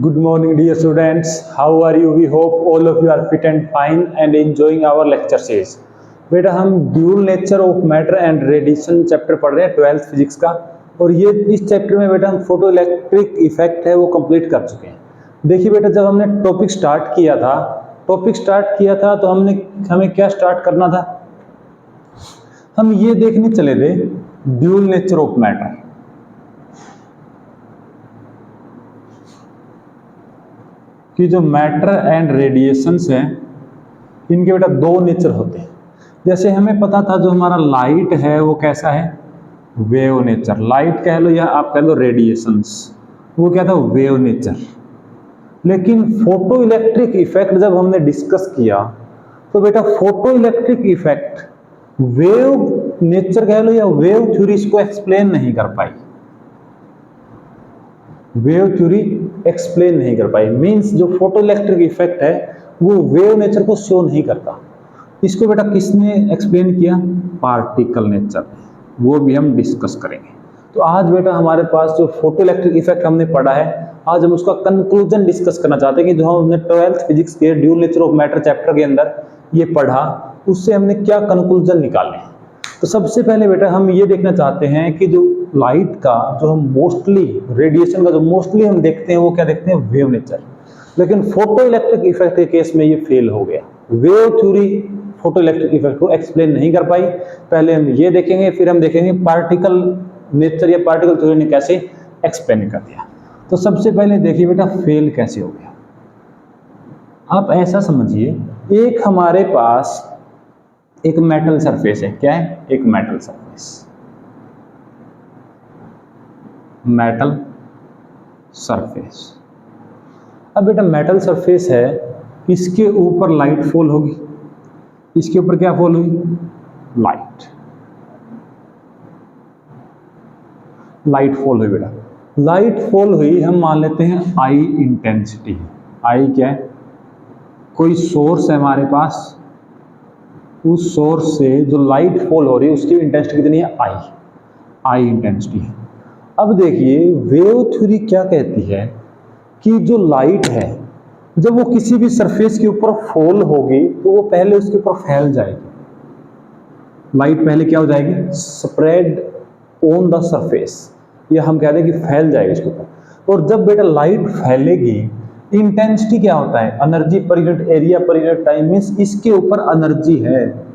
Good morning, dear students. How are you? We hope all of you are fit and fine and enjoying our lecture series. बेटा हम dual nature of matter and radiation chapter पढ़ रहे हैं 12th physics का, और ये इस chapter में बेटा हम फोटो इलेक्ट्रिक इफेक्ट है वो कंप्लीट कर चुके हैं। देखिए बेटा, जब हमने टॉपिक स्टार्ट किया था तो हमें क्या स्टार्ट करना था? हम ये देखने चले थे ड्यूल नेचर ऑफ मैटर कि जो मैटर एंड रेडिएशंस हैं इनके बेटा दो नेचर होते हैं। जैसे हमें पता था जो हमारा लाइट है वो कैसा है, वेव नेचर। लाइट कह लो या आप कह लो रेडिएशंस, वो क्या था, वेव नेचर। लेकिन फोटो इलेक्ट्रिक इफेक्ट जब हमने डिस्कस किया तो बेटा photo electric effect wave nature कह लो या वेव थ्योरी इसको एक्सप्लेन नहीं कर पाई। वेव थ्योरी एक्सप्लेन नहीं कर पाई, मींस जो फोटो इलेक्ट्रिक इफेक्ट है वो वेव नेचर को शो नहीं करता। इसको बेटा किसने एक्सप्लेन किया? Particle nature. वो भी हम डिस्कस करेंगे। तो आज बेटा हमारे पास जो फोटो इलेक्ट्रिक इफेक्ट हमने पढ़ा है, आज हम उसका कंक्लूजन डिस्कस करना चाहते हैं कि जो हमने 12th फिजिक्स के dual nature of matter chapter के अंदर ये पढ़ा, उससे हमने क्या कंक्लूजन निकाले। तो सबसे पहले बेटा हम ये देखना चाहते हैं कि जो लाइट का जो हम मोस्टली रेडिएशन का जो मोस्टली हम देखते हैं वो क्या देखते हैं, वेव नेचर। लेकिन फोटो इलेक्ट्रिक इफेक्ट के केस में ये फेल हो गया। Wave theory photo electric effect को एक्सप्लेन नहीं कर पाई। पहले हम ये देखेंगे, फिर हम देखेंगे पार्टिकल नेचर या पार्टिकल थ्योरी ने कैसे एक्सप्लेन कर दिया। तो सबसे पहले देखिए बेटा फेल कैसे हो गया। आप ऐसा समझिए, एक हमारे पास एक मेटल सरफेस है। क्या है? एक मेटल सरफेस। Metal surface. अब बेटा मेटल सरफेस है, इसके ऊपर लाइट फॉल होगी। इसके ऊपर क्या फॉल हुई? लाइट फॉल हुई बेटा। लाइट फॉल हुई, हम मान लेते हैं आई इंटेंसिटी। आई क्या है? कोई सोर्स है हमारे पास, उस सोर्स से जो लाइट फॉल हो रही है उसकी इंटेंसिटी कितनी है? आई इंटेंसिटी है। अब देखिए वेव थ्योरी क्या कहती है कि जो लाइट है जब वो किसी भी सरफेस के ऊपर फॉल होगी तो वो पहले उसके ऊपर फैल जाएगी। लाइट पहले क्या हो जाएगी? स्प्रेड ऑन द सरफेस, या हम कहते हैं कि फैल जाएगी इसके ऊपर। और जब बेटा लाइट फैलेगी, इंटेंसिटी क्या होता है? Energy per unit area per unit time, means इसके ऊपर एनर्जी है।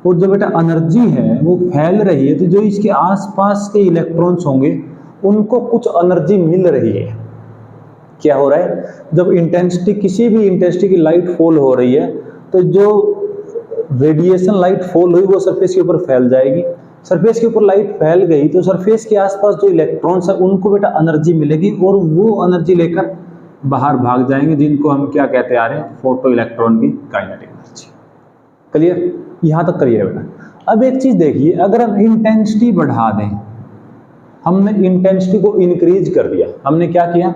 और जो बेटा एनर्जी है वो फैल रही है, तो जो इसके आसपास के इलेक्ट्रॉन्स होंगे उनको कुछ एनर्जी मिल रही है। क्या हो रहा है? जब इंटेंसिटी किसी भी इंटेंसिटी की लाइट फॉल हो रही है तो जो रेडिएशन लाइट फॉल हुई वो सरफेस के ऊपर फैल जाएगी। सरफेस के ऊपर लाइट फैल गई तो सरफेस के आसपास जो इलेक्ट्रॉन्स है उनको बेटा एनर्जी मिलेगी और वो एनर्जी लेकर बाहर भाग जाएंगे, जिनको हम क्या कहते आ रहे हैं? फोटो इलेक्ट्रॉन की काइनेटिक एनर्जी। क्लियर? यहां तक क्लियर बेटा। अब एक चीज देखिए, अगर हम इंटेंसिटी बढ़ा दें, हमने इंटेंसिटी को इंक्रीज कर दिया। हमने क्या किया?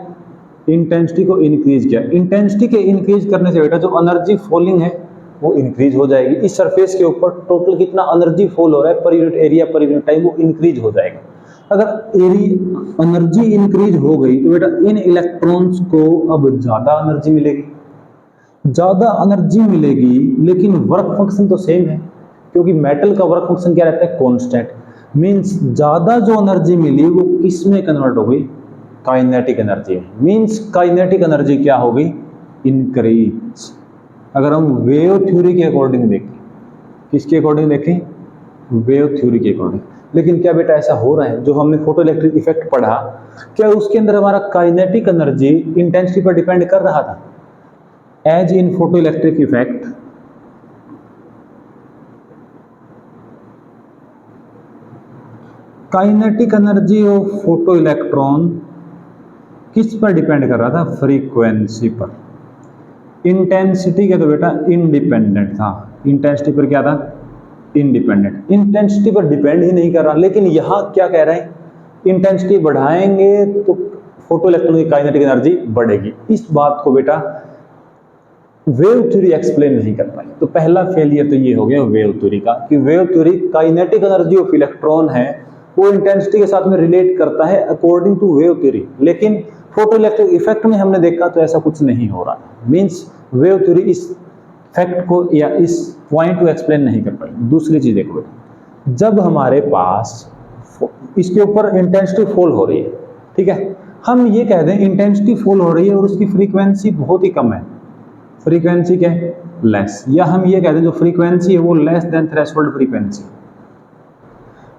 इंटेंसिटी को इंक्रीज किया। इंटेंसिटी के इंक्रीज करने से बेटा जो एनर्जी फॉलिंग है वो इंक्रीज हो जाएगी। इस सरफेस के ऊपर टोटल कितना एनर्जी फॉल हो रहा है per unit area per unit time, वो इंक्रीज हो जाएगा। अगर एनर्जी इंक्रीज हो गई तो बेटा इन इलेक्ट्रॉन्स को अब ज्यादा एनर्जी मिलेगी। ज्यादा एनर्जी मिलेगी लेकिन वर्क फंक्शन तो सेम है, क्योंकि मेटल का वर्क फंक्शन क्या रहता है? कांस्टेंट। मींस ज्यादा जो एनर्जी मिली वो किस में कन्वर्ट हो गई? Kinetic energy. Means kinetic energy क्या हो गई? इंक्रीज। अगर हम वेव थ्योरी के अकॉर्डिंग देखें, किसके अकॉर्डिंग देखें? वेव थ्योरी के अकॉर्डिंग। लेकिन क्या बेटा ऐसा हो रहा है? जो हमने फोटो इलेक्ट्रिक इफेक्ट पढ़ा, क्या उसके अंदर हमारा काइनेटिक एनर्जी इंटेंसिटी पर डिपेंड कर रहा था? As in photoelectric effect kinetic energy of photoelectron किस पर डिपेंड कर रहा था? फ्रीक्वेंसी पर। इंटेंसिटी के तो बेटा इंडिपेंडेंट था। इंटेंसिटी पर क्या था? इंडिपेंडेंट। इंटेंसिटी पर डिपेंड ही नहीं कर रहा। लेकिन यहां क्या कह रहे हैं? इंटेंसिटी बढ़ाएंगे तो फोटो इलेक्ट्रॉन की काइनेटिक एनर्जी बढ़ेगी। इस बात को बेटा वेव थ्योरी एक्सप्लेन नहीं कर पाई। तो पहला फेलियर तो ये हो गया वेव थ्योरी का, कि wave theory kinetic energy of electron है वो इंटेंसिटी के साथ में रिलेट करता है अकॉर्डिंग टू वेव थ्योरी, लेकिन फोटो इलेक्ट्रिक इफेक्ट में हमने देखा तो ऐसा कुछ नहीं हो रहा, मीन्स वेव थ्योरी इस फैक्ट को या इस पॉइंट को एक्सप्लेन नहीं कर पाई। दूसरी चीज देखो बेटा, जब हमारे पास इसके ऊपर इंटेंसिटी फॉल हो रही है, ठीक है, हम ये कह दें इंटेंसिटी फॉल हो रही है और उसकी फ्रीक्वेंसी बहुत ही कम है, फ्रीक्वेंसी क्या है, लेस, या हम ये कह दें जो फ्रीक्वेंसी है वो लेस देन थ्रेशोल्ड फ्रीक्वेंसी।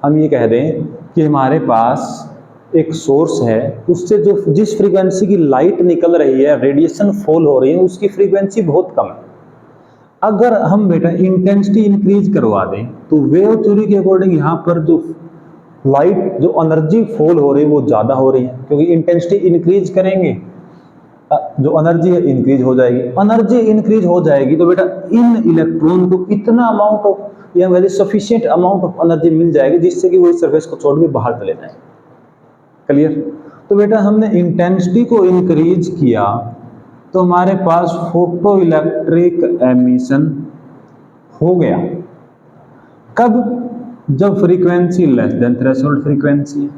हम ये कह दें कि हमारे पास एक सोर्स है, उससे जो जिस फ्रीक्वेंसी की लाइट निकल रही है, रेडिएशन फॉल हो रही है, उसकी फ्रीक्वेंसी बहुत कम है। अगर हम बेटा इंटेंसिटी इंक्रीज करवा दें तो वेव थ्योरी के अकॉर्डिंग यहाँ पर जो लाइट जो एनर्जी फॉल हो रही है वो ज़्यादा हो रही है, क्योंकि इंटेंसिटी इंक्रीज करेंगे जो एनर्जी है इंक्रीज हो जाएगी। एनर्जी इंक्रीज हो जाएगी तो बेटा इन इलेक्ट्रॉन को इतना अमाउंट ऑफ या very sufficient amount of energy मिल जाएगी जिससे कि वो इस सरफेस को छोड़ के बाहर चले जाए। क्लियर? तो बेटा हमने इंटेंसिटी को इंक्रीज किया तो हमारे पास फोटो इलेक्ट्रिक एमिशन हो गया। कब? जब frequency less than threshold frequency है।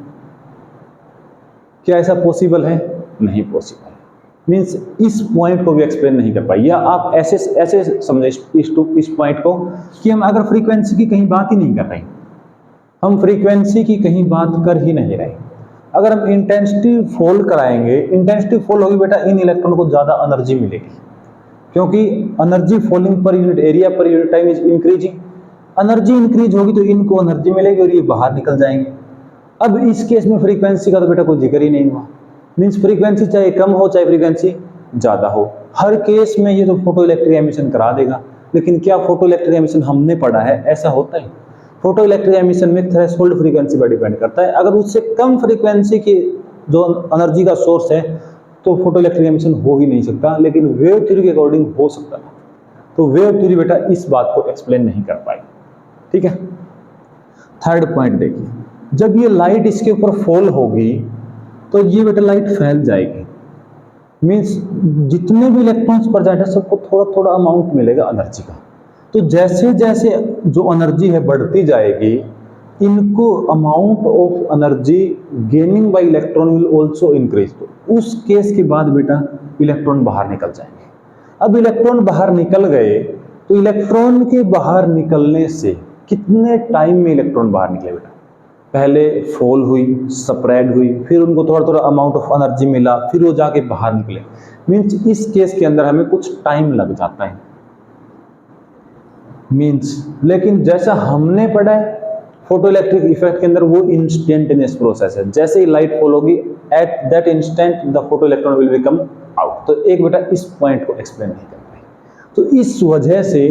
क्या ऐसा पॉसिबल है? नहीं पॉसिबल। मीन्स इस पॉइंट को भी एक्सप्लेन नहीं कर पाई, या आप ऐसे समझे इस पॉइंट को कि हम अगर फ्रीक्वेंसी की कहीं बात ही नहीं कर रहे, हम फ्रीक्वेंसी की कहीं बात कर ही नहीं रहे, अगर हम इंटेंसिटी फॉल कराएंगे, इंटेंसिटी फॉल होगी बेटा इन इलेक्ट्रॉन को ज़्यादा एनर्जी मिलेगी, क्योंकि energy falling per unit area per unit time is increasing. Energy increase होगी तो इनको एनर्जी मिलेगी और ये बाहर निकल जाएंगे। अब इस केस में फ्रीक्वेंसी का तो बेटा कोई जिक्र ही नहीं हुआ, मीन्स फ्रीक्वेंसी चाहे कम हो चाहे फ्रीक्वेंसी ज़्यादा हो, हर केस में ये तो फोटो इलेक्ट्रिक एमिशन करा देगा। लेकिन क्या फोटो इलेक्ट्रिक एमिशन हमने पढ़ा है ऐसा होता है? फोटो इलेक्ट्रिक एमिशन में थ्रेशोल्ड फ्रीक्वेंसी पर डिपेंड करता है, अगर उससे कम फ्रीक्वेंसी की जो एनर्जी का सोर्स है तो फोटो इलेक्ट्रिक एमिशन हो ही नहीं सकता, लेकिन वेव थ्योरी के अकॉर्डिंग हो सकता है। तो वेव थ्योरी बेटा इस बात को एक्सप्लेन नहीं कर पाई। ठीक है, थर्ड पॉइंट देखिए, जब ये लाइट इसके ऊपर फॉल होगी तो ये बेटा लाइट फैल जाएगी, मीन्स जितने भी इलेक्ट्रॉन्स प्रेजेंट है सबको थोड़ा थोड़ा अमाउंट मिलेगा एनर्जी का। तो जैसे जैसे जो एनर्जी है बढ़ती जाएगी, इनको amount of energy gaining bye electron will also increase. तो उस केस के बाद बेटा इलेक्ट्रॉन बाहर निकल जाएंगे। अब इलेक्ट्रॉन बाहर निकल गए तो इलेक्ट्रॉन के बाहर निकलने से कितने टाइम में इलेक्ट्रॉन बाहर निकले बेटा? पहले फॉल हुई, स्प्रेड हुई, फिर उनको थोड़ा थोड़ा अमाउंट ऑफ एनर्जी मिला, फिर वो जाके बाहर निकले। मीन्स इस केस के अंदर हमें कुछ टाइम लग जाता है, मीन्स। लेकिन जैसा हमने पढ़ा है फोटो इलेक्ट्रिक इफेक्ट के अंदर वो इंस्टेंटेनियस प्रोसेस है, जैसे ही लाइट फॉल होगी at that instant the photo electron will be come out. तो एक बेटा इस पॉइंट को एक्सप्लेन नहीं कर पाए। तो इस वजह से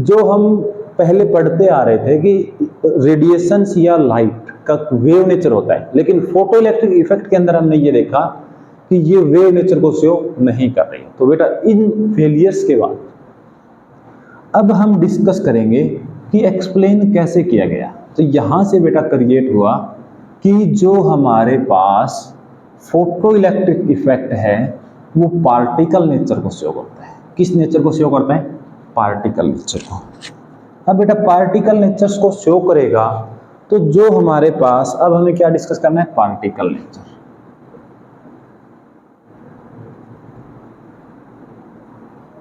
जो हम पहले पढ़ते आ रहे थे कि रेडिएशन या लाइट का वेव नेचर होता है, लेकिन फोटो इलेक्ट्रिक इफेक्ट के अंदर हमने ये देखा कि ये वेव नेचर को शो नहीं कर रही। तो बेटा इन फेलियर्स के बाद अब हम डिस्कस करेंगे कि एक्सप्लेन कैसे किया गया। तो यहां से बेटा क्रिएट हुआ कि जो हमारे पास फोटो इलेक्ट्रिक इफेक्ट है वो पार्टिकल नेचर को शो करता है। किस नेचर को शो करता है? पार्टिकल नेचर को। अब बेटा पार्टिकल नेचर्स को शो करेगा तो जो हमारे पास, अब हमें क्या डिस्कस करना है? Particle nature.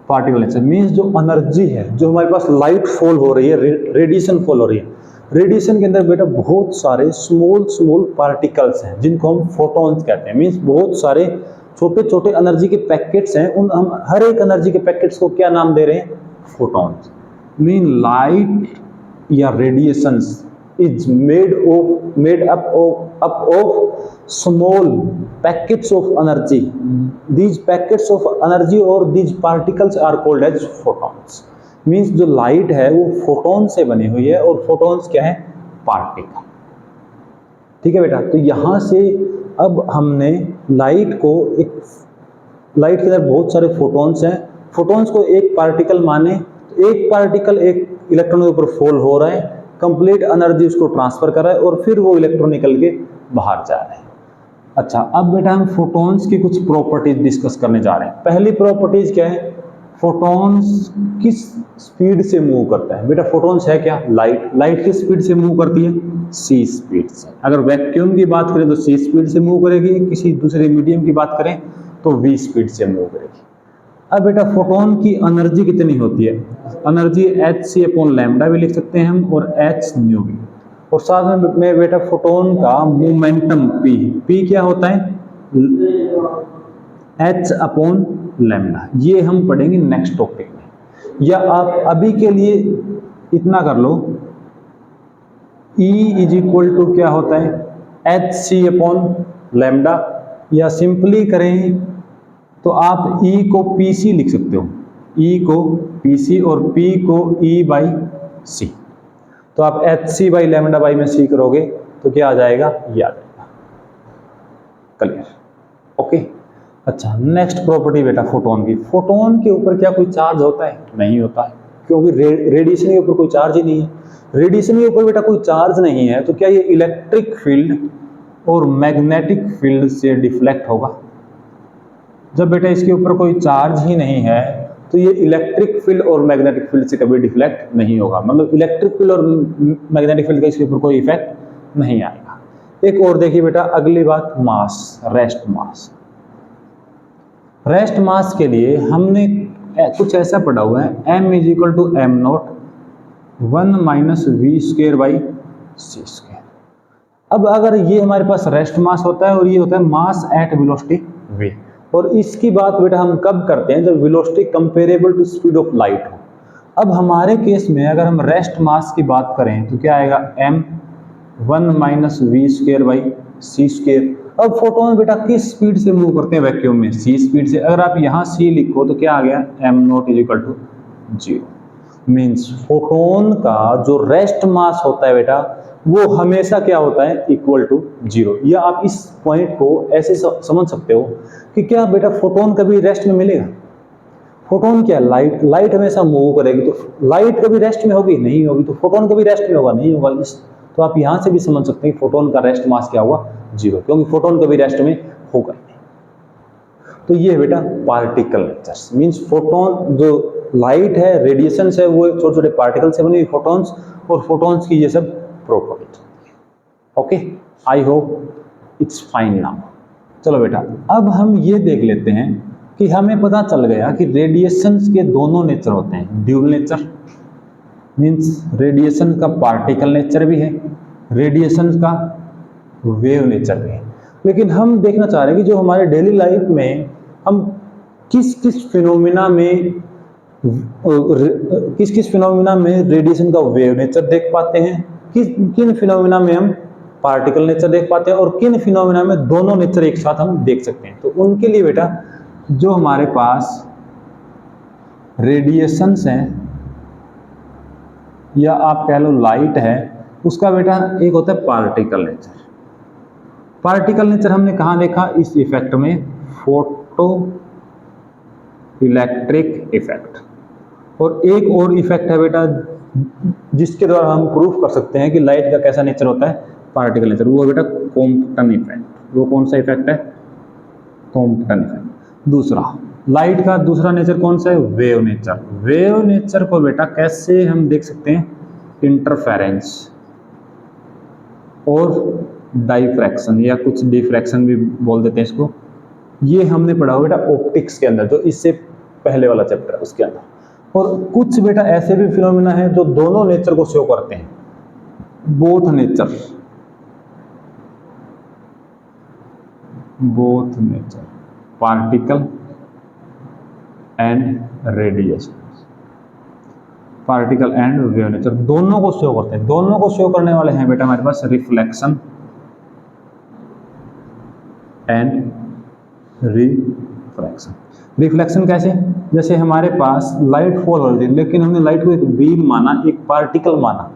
Particle nature means जो एनर्जी है, जो हमारे पास लाइट फॉल हो रही है, रेडिएशन फॉल हो रही है, रेडिएशन के अंदर बेटा बहुत सारे स्मॉल स्मॉल पार्टिकल्स हैं जिनको हम फोटॉन्स कहते हैं। मींस बहुत सारे छोटे छोटे एनर्जी के पैकेट्स हैं, उन हम हर एक एनर्जी के पैकेट्स को क्या नाम दे रहे हैं? फोटॉन्स। मीन लाइट या radiations is made up of small packets of energy. These packets of energy or these particles are called as photons. Means जो लाइट है वो फोटोन से बनी हुई है, और फोटोन्स क्या है? पार्टिकल। ठीक है बेटा, तो यहां से अब हमने लाइट को एक, लाइट के अंदर बहुत सारे फोटोन्स हैं, फोटोन्स को एक पार्टिकल माने, एक पार्टिकल एक इलेक्ट्रॉन के ऊपर फॉल हो रहा है, कंप्लीट एनर्जी उसको ट्रांसफर कर रहा है और फिर वो इलेक्ट्रॉन निकल के बाहर जा रहे हैं। अच्छा, अब बेटा हम फोटॉन्स की कुछ प्रॉपर्टीज डिस्कस करने जा रहे हैं। पहली प्रॉपर्टीज क्या है? फोटॉन्स किस स्पीड से मूव करता है? बेटा फोटॉन्स है क्या? लाइट। लाइट किस स्पीड से मूव करती है? c स्पीड से। अगर वैक्यूम की बात करें तो c स्पीड से मूव करेगी, किसी दूसरे मीडियम की बात करें तो v स्पीड से मूव करेगी। अब बेटा फोटोन की एनर्जी कितनी होती है? एनर्जी hc अपॉन लैम्डा भी लिख सकते हैं हम और h न्यू भी, और साथ में बेटा फोटोन का मोमेंटम p क्या होता है? h upon lambda. ये हम पढ़ेंगे नेक्स्ट टॉपिक में। या आप अभी के लिए इतना कर लो, E इज इक्वल टू क्या होता है? hc अपॉन लैम्डा, या सिंपली करें तो आप E को PC लिख सकते हो, E को PC और P को E बाई C। तो आप hc बाई लैम्डा बाई में C करोगे तो क्या आ जाएगा? ये आ जाएगा। क्लियर? ओके। अच्छा, नेक्स्ट प्रॉपर्टी बेटा फोटोन की। फोटोन के ऊपर क्या कोई चार्ज होता है? नहीं होता है, क्योंकि रेडिएशन के ऊपर कोई चार्ज ही नहीं है। रेडिएशन के ऊपर बेटा कोई चार्ज नहीं है तो क्या ये इलेक्ट्रिक फील्ड और मैग्नेटिक फील्ड से डिफ्लेक्ट होगा? जब बेटा इसके ऊपर कोई चार्ज ही नहीं है तो ये इलेक्ट्रिक फील्ड और मैग्नेटिक फील्ड से कभी डिफ्लेक्ट नहीं होगा, मतलब इलेक्ट्रिक फील्ड और मैग्नेटिक फील्ड का इसके ऊपर कोई इफेक्ट नहीं आएगा। एक और देखिए बेटा, अगली बात मास, रेस्ट मास। रेस्ट मास के लिए हमने कुछ ऐसा पढ़ा हुआ है, m is equal to M not 1 minus V square by C square. अब अगर ये हमारे पास रेस्ट मास होता है और ये होता है मास एट वेलोसिटी v, और इसकी बात बेटा हम कब करते हैं? जब velocity comparable to speed of light हो। अब हमारे केस में अगर हम रेस्ट मास की बात करें तो क्या आएगा? m 1 minus V square by C square. अब फोटोन बेटा किस स्पीड से मूव करते हैं वैक्यूम में? c स्पीड से। अगर आप यहाँ c लिखो तो क्या आ गया? m not is equal to 0। Means photon का जो रेस्ट मास होता है बेटा वो हमेशा क्या होता है? Equal to 0। या आप इस पॉइंट को ऐसे समझ सकते हो कि क्या बेटा फोटोन कभी रेस्ट में मिलेगा? फोटोन क्या? लाइट हमेशा मूव करेगी, तो लाइट कभी रेस्ट में होगी? नहीं होगी। तो फोटोन कभी रेस्ट में होगा? नहीं होगा। तो आप यहां से भी समझ सकते हैं कि फोटोन का रेस्ट मास क्या हुआ? 0, क्योंकि फोटोन कभी रेस्ट में होगा नहीं। तो ये बेटा पार्टिकल नेचर्स, मींस फोटोन जो लाइट है, रेडिएशन है, वो छोटे छोटे पार्टिकल से बनी हुई फोटोन्स, और फोटोन्स की ये सब properties. Okay, I hope it's fine now. चलो बेटा, अब हम ये देख लेते हैं कि हमें पता चल गया कि रेडिएशंस के दोनों नेचर होते हैं। ड्यूल नेचर मींस रेडिएशन का पार्टिकल नेचर भी है, रेडिएशन का वेव नेचर भी है। लेकिन हम देखना चाह रहे हैं कि जो हमारे डेली लाइफ में हम किस किस फिनोमिना में रेडिएशन का वेव नेचर देख पाते हैं, किन फिनोमिना में हम पार्टिकल नेचर देख पाते हैं, और किन फिनोमिना में दोनों नेचर एक साथ हम देख सकते हैं। तो उनके लिए बेटा जो हमारे पास रेडिएशंस हैं या आप कह लो लाइट है, उसका बेटा एक होता है पार्टिकल नेचर। पार्टिकल नेचर हमने कहाँ देखा? इस इफेक्ट में, फोटो इलेक्ट्रिक इफेक्ट। और एक और इफेक्ट है बेटा जिसके द्वारा हम प्रूफ कर सकते हैं कि लाइट का कैसा नेचर होता है, पार्टिकल नेचर, वो बेटा कॉम्पटन इफेक्ट। वो कौन सा इफेक्ट है? Compton effect. दूसरा लाइट का दूसरा नेचर कौन सा है? Wave nature. वेव नेचर को बेटा कैसे हम देख सकते हैं? इंटरफेरेंस और डाइफ्रैक्शन, या कुछ डिफ्रैक्शन भी बोल देते हैं इसको। ये हमने पढ़ा हुआ बेटा ऑप्टिक्स के अंदर, जो इससे पहले वाला चैप्टर है उसके अंदर। और कुछ बेटा ऐसे भी फिनोमिना है जो दोनों नेचर को शो करते हैं, both nature particle and radiation, particle and wave nature, दोनों को शो करते हैं। दोनों को शो करने वाले हैं बेटा हमारे पास रिफ्लेक्शन एंड रिफ्रैक्शन। रिफ्लेक्शन कैसे? जैसे हमारे पास लाइट फॉल हो रही थी, लेकिन हमने लाइट को एक बीम माना, एक पार्टिकल माना,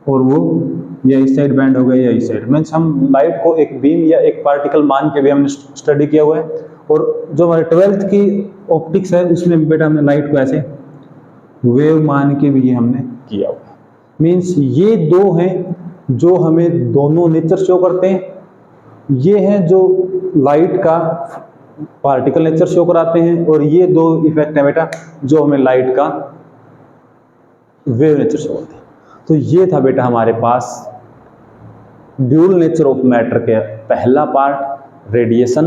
और वो या इस साइड बैंड हो गया या इस साइड। मीन्स हम लाइट को एक बीम या एक पार्टिकल मान के भी हमने स्टडी किया हुआ है। और जो हमारे 12th की ऑप्टिक्स है उसमें बेटा हमने लाइट को ऐसे वेव मान के भी हमने किया हुआ है। मीन्स ये दो हैं जो हमें दोनों नेचर शो करते हैं। ये हैं जो लाइट का पार्टिकल नेचर शो कराते हैं, और ये दो इफेक्ट है बेटा जो हमें लाइट का वेव नेचर शो करते हैं। तो ये था बेटा हमारे पास ड्यूल नेचर ऑफ मैटर के पहला पार्ट रेडिएशन।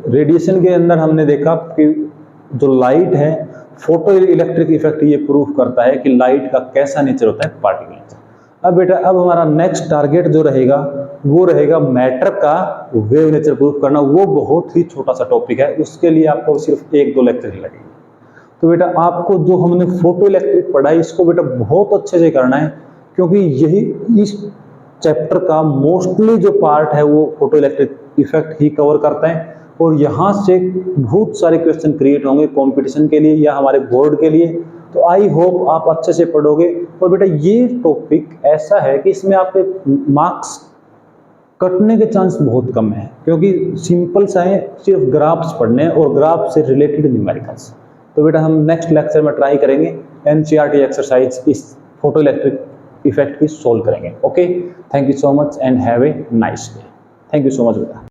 रेडिएशन के अंदर हमने देखा कि जो लाइट है, फोटो इलेक्ट्रिक इफेक्ट ये प्रूफ करता है कि लाइट का कैसा नेचर होता है, पार्टिकल नेचर। अब बेटा अब हमारा नेक्स्ट टारगेट जो रहेगा वो रहेगा मैटर का वेव नेचर प्रूफ करना। वो बहुत ही छोटा सा टॉपिक है, उसके लिए आपको सिर्फ 1-2 लेक्चर ही लगेंगे। तो बेटा आपको जो हमने फोटो इलेक्ट्रिक पढ़ा है इसको बेटा बहुत अच्छे से करना है, क्योंकि यही इस चैप्टर का मोस्टली जो पार्ट है वो फोटो इलेक्ट्रिक इफेक्ट ही कवर करता है। और यहाँ से बहुत सारे क्वेश्चन क्रिएट होंगे कंपटीशन के लिए या हमारे बोर्ड के लिए। तो आई होप आप अच्छे से पढ़ोगे। और बेटा ये टॉपिक ऐसा है कि इसमें आपके मार्क्स कटने के चांस बहुत कम है, क्योंकि सिंपल सा है, सिर्फ ग्राफ्स पढ़ने और ग्राफ से रिलेटेड न्यूमेरिकल्स। तो बेटा हम नेक्स्ट लेक्चर में ट्राई करेंगे एनसीईआरटी एक्सरसाइज इस फोटो इलेक्ट्रिक इफेक्ट की सोल्व करेंगे। Okay, thank you so much and have a nice day. Thank you so much बेटा।